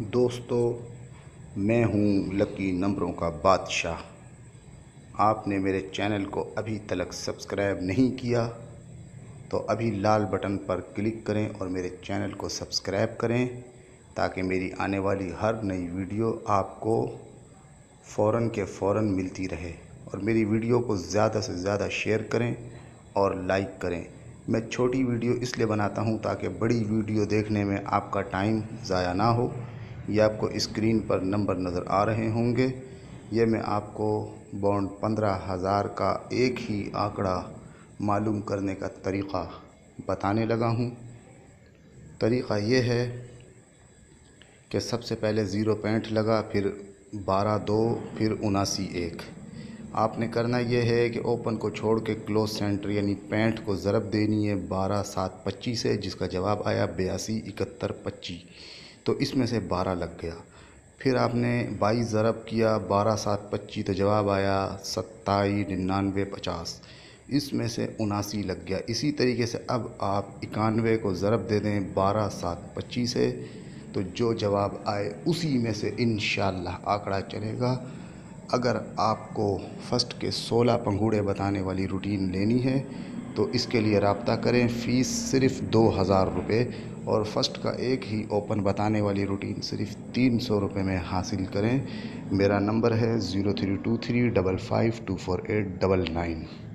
دوستو، میں ہوں لکی نمبروں کا بادشاہ۔ آپ نے میرے چینل کو ابھی تک سبسکرائب نہیں کیا تو ابھی لال بٹن پر کلک کریں اور میرے چینل کو سبسکرائب کریں تاکہ میری آنے والی ہر نئی ویڈیو آپ کو فوراً کے فوراً ملتی رہے، اور میری ویڈیو کو زیادہ سے زیادہ شیئر کریں اور لائک کریں۔ میں چھوٹی ویڈیو اس لیے بناتا ہوں تاکہ بڑی ویڈیو دیکھنے میں آپ کا ٹائم ضائع نہ ہو۔ یہ آپ کو اسکرین پر نمبر نظر آ رہے ہوں گے۔ یہ میں آپ کو بونڈ 15,000 کا ایک ہی آنکڑا معلوم کرنے کا طریقہ بتانے لگا ہوں۔ طریقہ یہ ہے کہ سب سے پہلے 0.5 لگا، پھر 12.2، پھر 79.1۔ آپ نے کرنا یہ ہے کہ اوپن کو چھوڑ کے کلوز سینٹر یعنی 65 کو ضرب دینی ہے 12,725 سے، جس کا جواب آیا 82,7125۔ تو اس میں سے 12 لگ گیا۔ پھر آپ نے 22 ضرب کیا 12,725 تو جواب آیا 27,99,50۔ اس میں سے 79 لگ گیا۔ اسی طریقے سے اب آپ 91 کو ضرب دے دیں 12,725 سے، تو جو جواب آئے اسی میں سے انشاءاللہ آنکڑا چلے گا۔ اگر آپ کو فرسٹ کے 16 پنگوڑے بتانے والی روٹین لینی ہے تو اس کے لیے رابطہ کریں۔ فیس صرف 2,000 روپے، اور فرسٹ کا ایک ہی اوپن بتانے والی روٹین صرف 300 روپے میں حاصل کریں۔ میرا نمبر ہے 032355248999۔